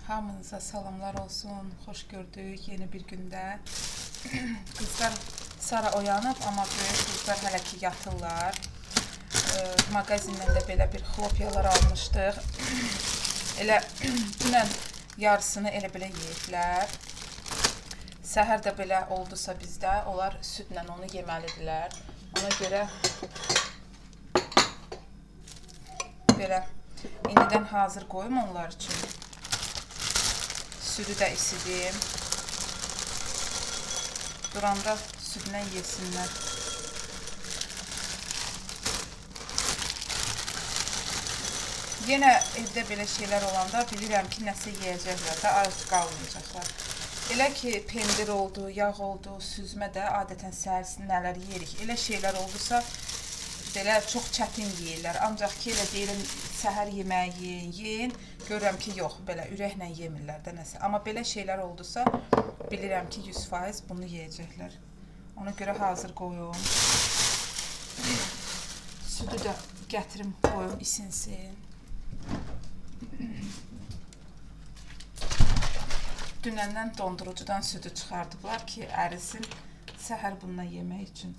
Hamınıza salamlar olsun. Xoş gördük yeni bir gündə. Qızlar Sara oyanıb, amma böyük qızlar hələ ki yatırlar. Mağazindən də belə bir xlopyalar almışdıq. Elə dünən yarısını elə belə yeyiblər. Səhər də belə oldusa bizdə, onlar südlə onu yeməlidirlər. Ona görə belə indidən hazır qoyum onlar üçün. Südü də isidim. Duranda südlə yesinlər. Yenə evdə belə şeylər olanda bilirəm ki, nəsə yeyəcəklər də, az qalmayacaqlar. Elə ki, pendir oldu, yağ oldu, süzmə də adətən səhər nələr yeyirik. Elə şeylər oldusa, belə çox çətin yeyirlər. Ancaq ki, elə deyirəm, səhər yeməyi yeyin. Görürəm ki, yox, belə ürəklə yemirlər də nəsə. Amma belə şeylər oldusa, bilirəm ki, 100% bunu yeyəcəklər. Ona görə hazır qoyum. Südü də gətirim, qoyum, isinsin. Dünəndən dondurucudan südü çıxardıblar ki, ərisin, səhər bununla yemək üçün.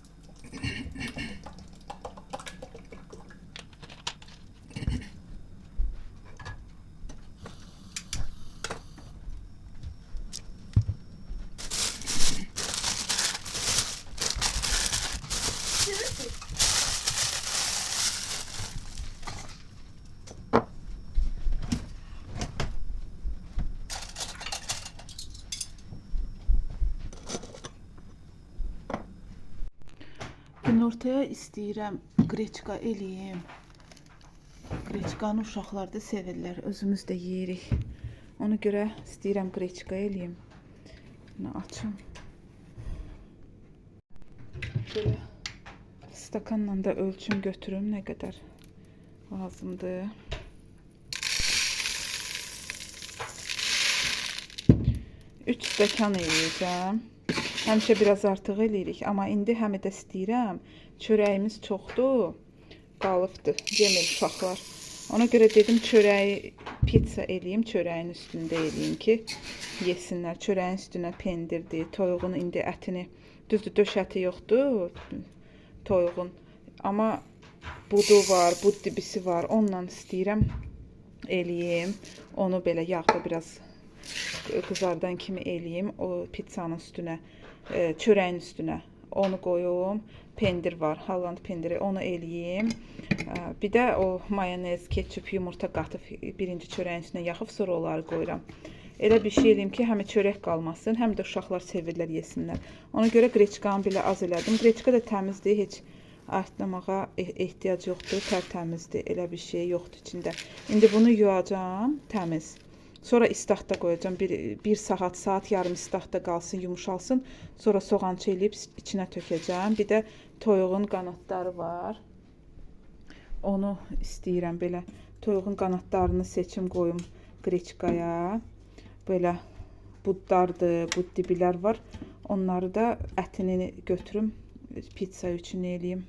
Günortaya istəyirəm qreçka eləyim. Qreçkanı uşaqlar da sevirlər, özümüz də yeyirik. Ona görə istəyirəm qreçka eləyim. Açım. Belə stakanla da ölçüm götürüm, nə qədər lazımdır. 3 stəkan eləyəcəm. Həmişə biraz artıq eləyirik, amma indi həm də istəyirəm. Çörəyimiz çoxdur, qalıbdır, yemir uşaqlar. Ona görə dedim çörəyi pizza eləyim, çörəyin üstündə eləyim ki, yesinlər. Çörəyin üstünə pendirdir, toyuğun indi ətini, düzdür, döş əti yoxdur toyuğun. Amma budu var, bud dibisi var, onunla istəyirəm eləyim. Onu belə yağda biraz qızardan kimi eləyim, o pizzanın üstünə, çörəyin üstünə onu qoyum. Pendir var, Holland pendiri, onu eləyim. Bir də o mayonez, ketçup, yumurta qatıb birinci çörəyin üstünə yaxıb sonra onları qoyuram. Elə bir şey eləyim ki, həm çörək qalmasın, həm də uşaqlar sevirlər, yesinlər. Ona görə qreçkanı belə az elədim. Qreçka da təmizdir, heç artlamağa ehtiyac yoxdur, tərtəmizdir, elə bir şey yoxdur içində. İndi bunu yuyacağım, təmiz. Sonra istahda qoyacağım, bir saat yarım istahda qalsın, yumuşalsın. Sonra soğançı eləyib içinə tökəcəm. Bir də toyuğun qanadları var. Onu istəyirəm belə. Toyuğun qanadlarını seçim qoyum qreçkaya. Belə budlardır, bud dibilər var. Onları da ətini götürüm, pizza üçün eləyim.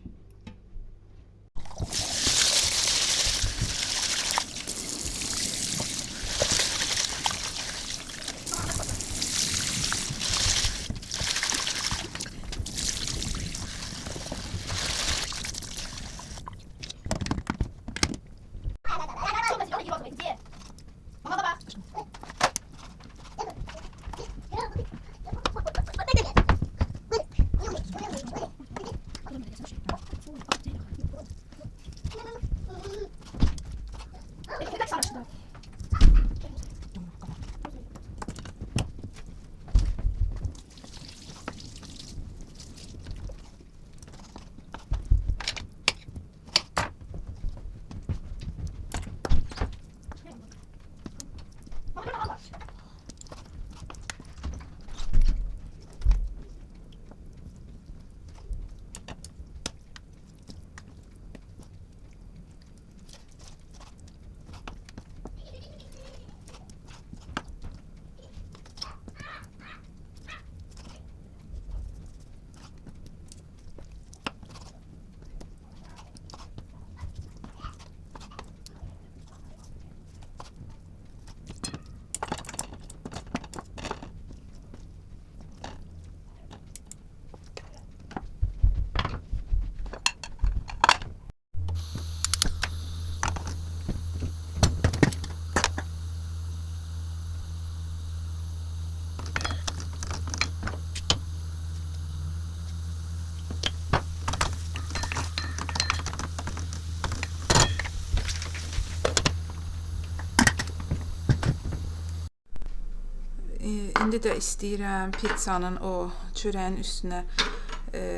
İndi də istəyirəm pizzanın o çörəyin üstünə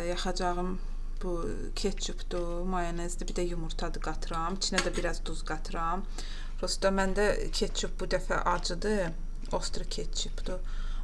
yaxacağım bu ketçupdur, mayonezdir, bir də yumurtadır qatıram. İçinə də biraz duz qatıram. Prosta məndə ketçup bu dəfə acıdır, ostru ketçupdur.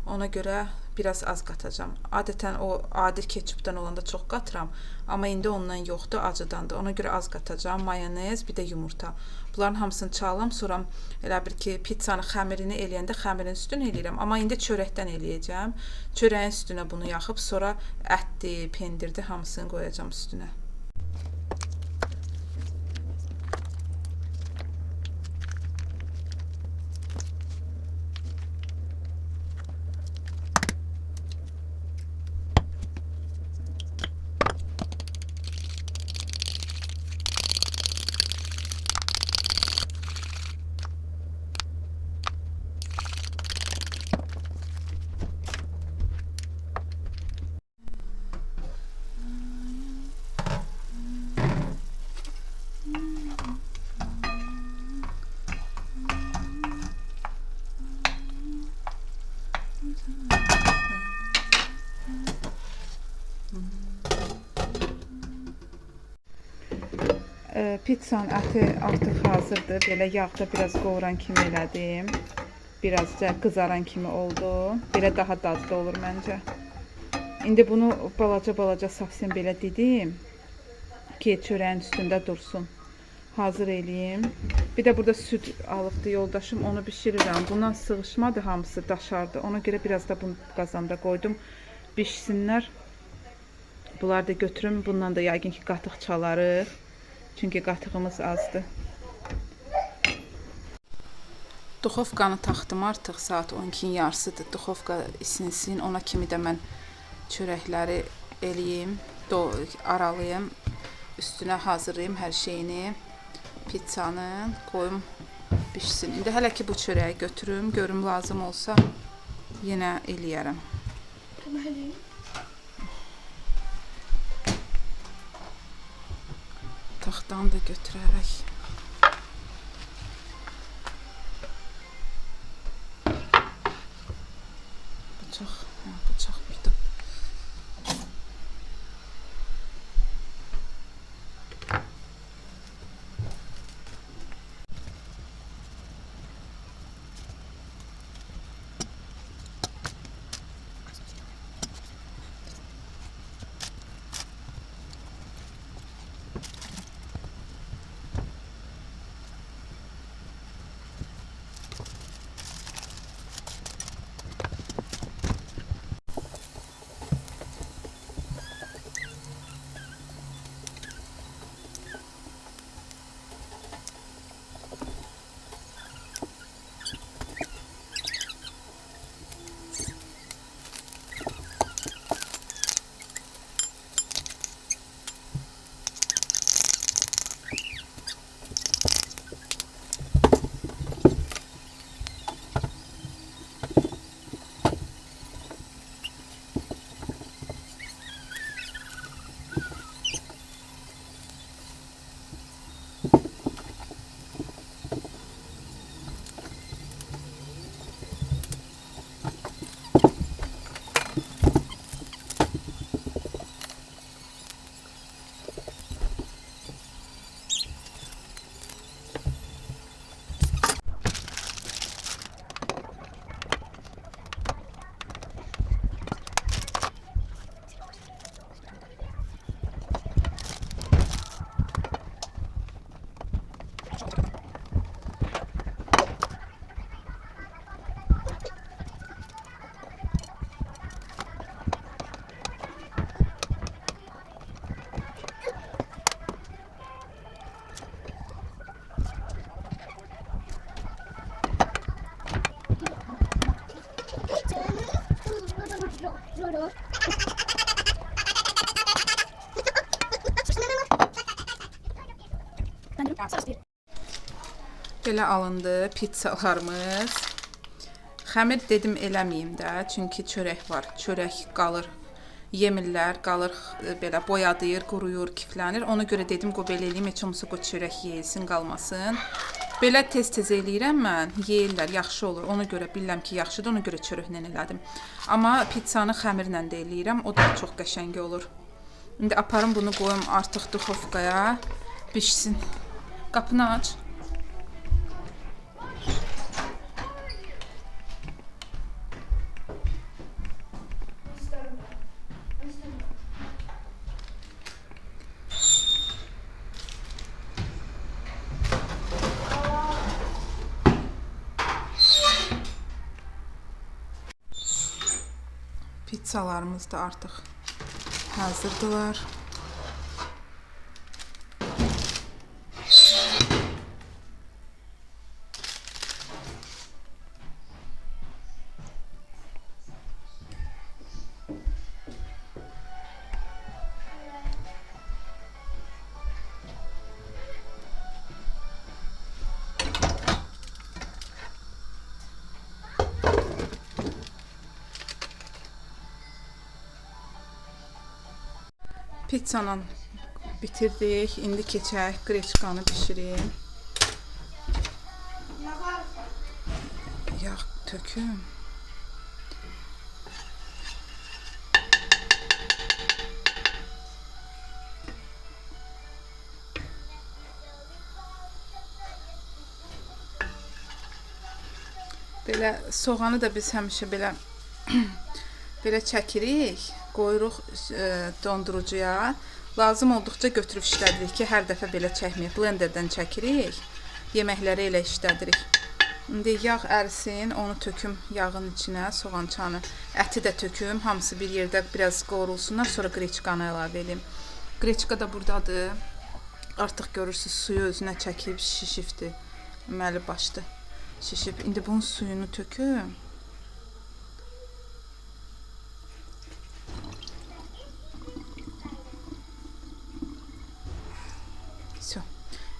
Ona görə biraz az qatacağam. Adətən o adi ketçupdan olanda çox qatıram, amma indi ondan yoxdur, acıdandır. Ona görə az qatacağam. Mayonez, bir də yumurta. Bunların hamısını çalıram, sonra elə bir ki, pizzanın xəmirini eləyəndə xəmirin üstünə eləyirəm. Amma indi çörəkdən eləyəcəm. Çörəyin üstünə bunu yaxıb, sonra ətdir, pendirdir, hamısını qoyacağam üstünə. Pizzanın əti artıq hazırdır. Belə yağda biraz qovuran kimi elədim. Biraz da qızaran kimi oldu. Belə daha dadlı olur məncə. İndi bunu balaca savsen belə didim ki, çörəyin üstündə dursun. Hazır eləyim. Bir də burada süd alıbdı yoldaşım, onu bişirirəm. Buna sığışmadı, hamısı daşardı. Ona görə biraz da bunu qazanda qoydum. Bişsinlər. Bunları da götürüm. Bundan da yəqin ki, qatıq çalarıq. Çünki qatığımız azdır. Duxovkanı taxdım artıq, saat 12-nin yarısıdır. Duxovka isinsin, ona kimi də mən çörəkləri eləyim, aralayım, üstünə hazırlayım hər şeyini, pizzanın, qoyum bişsin. İndi hələ ki bu çörəyi götürüm, görüm lazım olsa yenə eləyərəm. Taxtanı da götürərək. Bıçaq burada. Belə alındı pizzalarımız. Xəmir dedim eləməyim də, çünki çörək var. Çörək qalır, yemirlər, qalır belə boyadıyır, quruyur, kiflənir. Ona görə dedim qoy belə eləyim, heç olmasa qoy çörək yeyilsin, qalmasın. Belə tez-tez eləyirəm mən, yeyirlər, yaxşı olur. Ona görə bilirəm ki, yaxşıdır, ona görə çörəklə elədim. Amma pizzanı xəmirlə də eləyirəm, o da çox qəşəng olur. İndi aparım bunu qoyum artıq duxovkaya, bişsin. Qapını aç. Pizzalarımız da artıq hazırdılar. Pizzanı bitirdik. İndi keçək qreçkanı bişirim. Yağ töküm. Belə soğanı da biz həmişə belə belə çəkirik. Qoyuruq dondurucuya. Lazım olduqca götürüb işlədirik ki, hər dəfə belə çəkməyək. Blenderdən çəkirik. Yeməkləri elə işlədirik. İndi yağ ərisin, onu töküm yağın içinə, soğançanı. Əti də töküm, hamısı bir yerdə biraz qovrulsunlar, sonra qreçkanı əlavə edeyim. Qreçka da buradadır. Artıq görürsünüz, suyu özünə çəkib şişibdir. Əməli başdı. Şişib. İndi bunun suyunu töküm.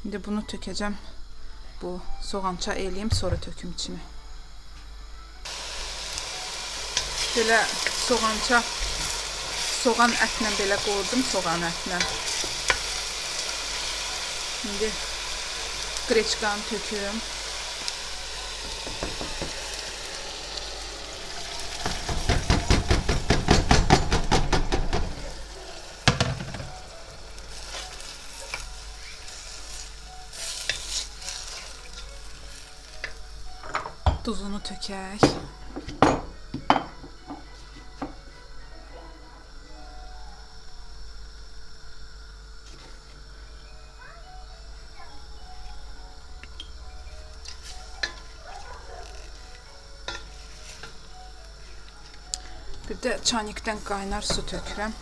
İndi bunu tökəcəm. Bu soğança eləyim, sonra töküm içine. Belə soğança, soğan ətlə belə qoydum, soğan ətlə. İndi qreçkanı töküm. Tuzunu tökək. Bir də çanikdən qaynar su tökürəm.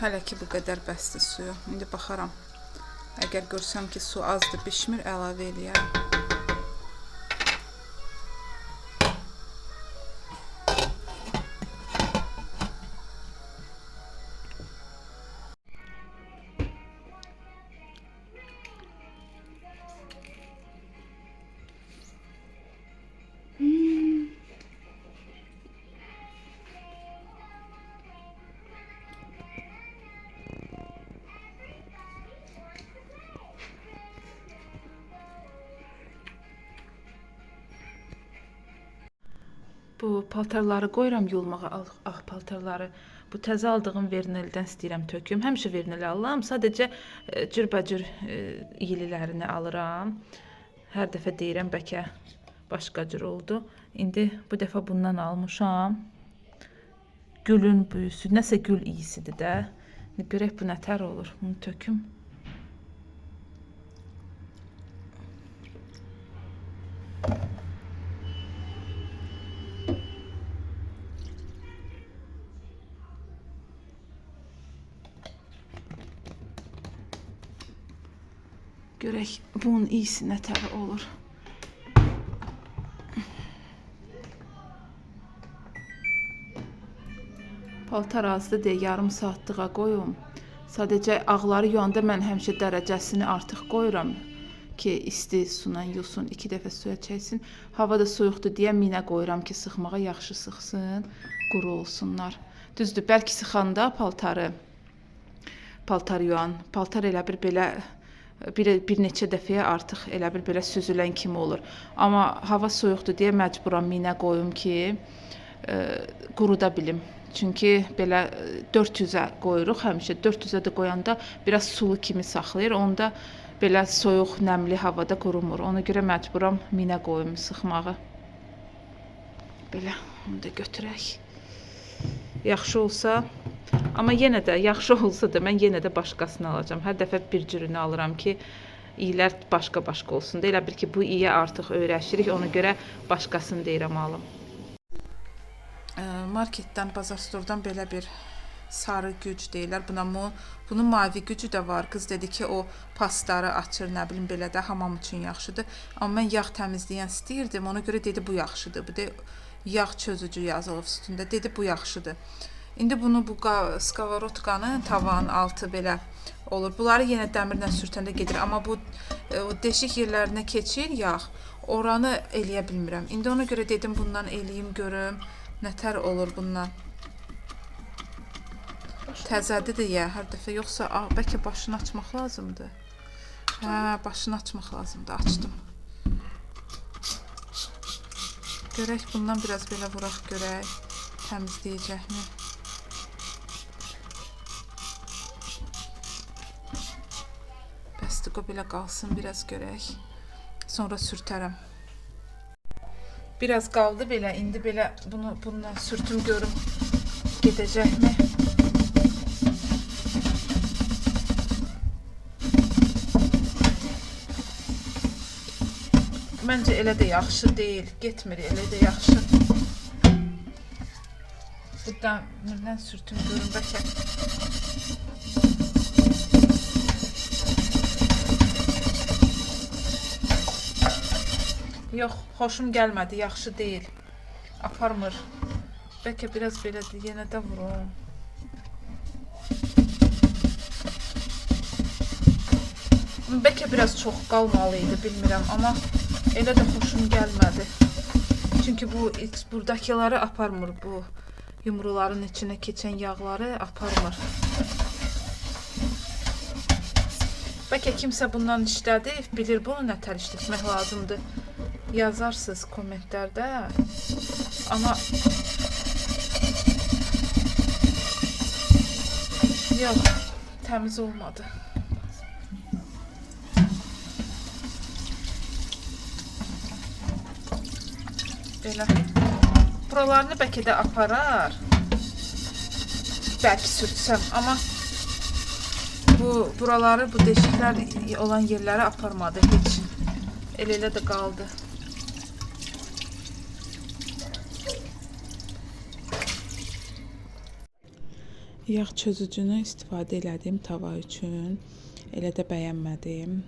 Hələ ki bu qədər bəsdir suyu. İndi baxaram. Əgər görsəm ki su azdır, bişmir, əlavə eləyərəm. Bu paltarları qoyuram yulmağa, ağ paltarları. Bu təzə aldığım verneldən istəyirəm töküm. Həmişə vernel alıram. Sadəcə cürbəcür iyililərini alıram. Hər dəfə deyirəm bəlkə başqa cür oldu. İndi bu dəfə bundan almışam. Gülün büyüsü, nəsə gül iyisidir də. Görək bu nətər olur. Bunu töküm. Görək bunun iyisi nətər olur. Paltar azdır deyə yarım saatlığa qoyum. Sadəcə ağları yuyanda mən həmişə dərəcəsini artıq qoyuram ki, isti suyla yusun, 2 dəfə suya çəksin. Hava da soyuqdur deyə minə qoyuram ki, sıxmağa yaxşı sıxsın, quru olsunlar. Düzdür, bəlkə sıxanda paltar yuyan, paltar elə bir belə bir neçə dəfəyə artıq elə bir belə süzülən kimi olur. Amma hava soyuqdur deyə məcburam minə qoyum ki, quruda bilim. Çünki belə 400-ə qoyuruq həmişə. 400-ə də qoyanda biraz sulu kimi saxlayır. Onda belə soyuq, nəmli havada qurumur. Ona görə məcburam minə qoyum sıxmağı. Belə, onu da götürək. Yaxşı olsa, amma yenə də yaxşı olsa da mən yenə də başqasını alacağam. Hər dəfə bir cürünü alıram ki, iyilər başqa-başqa olsun da. Elə bir ki, bu iyə artıq öyrəşirik, ona görə başqasını deyirəm alım. Marketdən, bazar stordan belə bir sarı güc deyirlər. Bunun mavi gücü də var. Qız dedi ki, o pasları açır, nə bilim belə də hamam üçün yaxşıdır. Amma mən yağ təmizləyən istəyirdim, ona görə dedi bu yaxşıdır. Bu da yağ çözücü yazılıb üstündə. Dedi bu yaxşıdır. İndi bunu bu skavorotkanın tavanın altı belə olur. Bunları yenə dəmirlə sürtəndə gedir. Amma bu deşik yerlərinə keçir yağ. Oranı eləyə bilmirəm. İndi ona görə dedim bundan eləyim görüm. Nətər olur bundan. Təzədir deyə hər dəfə. Yoxsa bəlkə başını açmaq lazımdır. Hə, başını açmaq lazımdır. Açdım. Görək bundan biraz belə vuraq görək. Təmizləyəcəkmi? Bəsdir, o belə qalsın, biraz görək. Sonra sürtərəm. Biraz qaldı belə, indi belə bundan sürtüm görüm gedəcəkmi? Məncə elə də yaxşı deyil, getmir, elə də yaxşı. Bu dəmirdən sürtüm görüm bəlkə. Yox, xoşum gəlmədi, yaxşı deyil. Aparmır. Bəlkə biraz belə yenə də vurum. Bəlkə biraz çox qalmalıydı, bilmirəm, amma elə də xoşum gəlmədi. Çünki buradakiləri aparmır, bu yumruların içinə keçən yağları aparmır. Bəlkə kimsə bundan işlədi, bilir bunu nətər işlətmək lazımdır. Yazarsınız kommentlərdə. Amma yox, təmiz olmadı. Belə. Buralarını bəlkə də aparar. Bəlkə sürtsəm, amma buraları, bu deşiklər olan yerləri aparmadı heç. Elə də qaldı. Yağ çözücünü istifadə elədim tava üçün. Elə də bəyənmədim.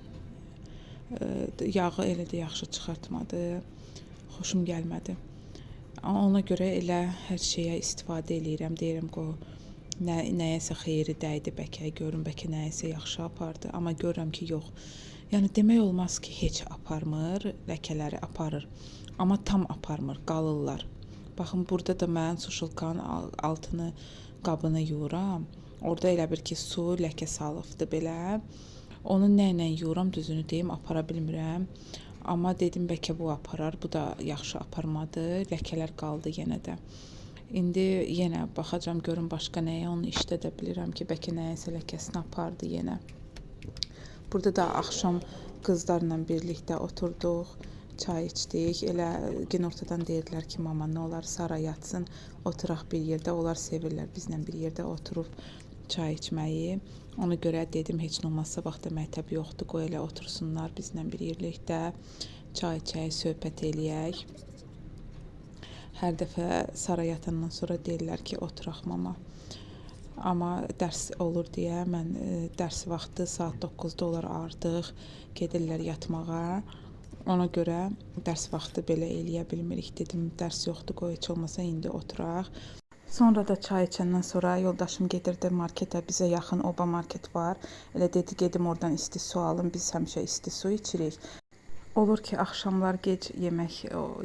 Yağı elə də yaxşı çıxartmadı. Xoşum gəlmədi. Ona görə elə hər şeyə istifadə eləyirəm. Deyirəm ki, nəyəsə xeyri dəydi bəlkə, görüm bəlkə nəyəsə yaxşı apardı. Amma görürəm ki, yox. Yəni demək olmaz ki, heç aparmır, ləkələri aparır. Amma tam aparmır, qalırlar. Baxın, burada da mən suşulkanın altını, qabını yuram. Orada elə bir ki, su, ləkə salıbdı belə. Onu nə ilə yuram, düzünü deyim, apara bilmirəm. Amma dedim, bəlkə bu aparar. Bu da yaxşı aparmadı. Ləkələr qaldı yenə də. İndi yenə baxacam, görüm başqa nəyə onu işlədə bilirəm ki, bəlkə nəyəsə ləkəsini apardı yenə. Burada da axşam qızlarla birlikdə oturduq, çay içdik. Elə günortadan deyirdilər ki, mama nə olar Sara yatsın, oturaq bir yerdə. Onlar sevirlər bizlə bir yerdə oturub çay içməyi. Ona görə dedim, heç nə olmazsa vaxtda məktəb yoxdur, qoy elə otursunlar bizlə bir yerlikdə. Çay içək, söhbət eləyək. Hər dəfə Sara yatandan sonra deyirlər ki, oturaq mama. Amma dərs olur deyə mən dərs vaxtı saat 9-da onlar artıq gedirlər yatmağa. Ona görə dərs vaxtı belə eləyə bilmirik. Dedim, dərs yoxdur, qoy heç olmasa indi oturaq. Sonra da çay içəndən sonra yoldaşım gedirdi marketə. Bizə yaxın Oba market var. Elə dedi, gedim oradan isti su alım. Biz həmişə isti su içirik. Olur ki, axşamlar gec yemək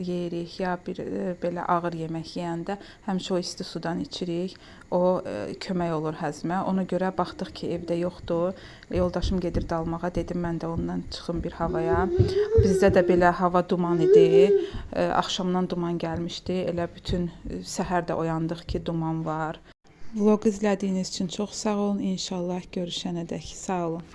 yeyirik, ya bir belə ağır yemək yeyəndə həmişə o isti sudan içirik. O kömək olur həzmə. Ona görə baxdıq ki, evdə yoxdur. Yoldaşım gedir dalmağa, dedim mən də ondan çıxım bir havaya. Bizdə də belə hava duman idi. Axşamdan duman gəlmişdi. Elə bütün səhər də oyandıq ki, duman var. Vloq izlədiyiniz üçün çox sağ olun. İnşallah görüşənədək sağ olun.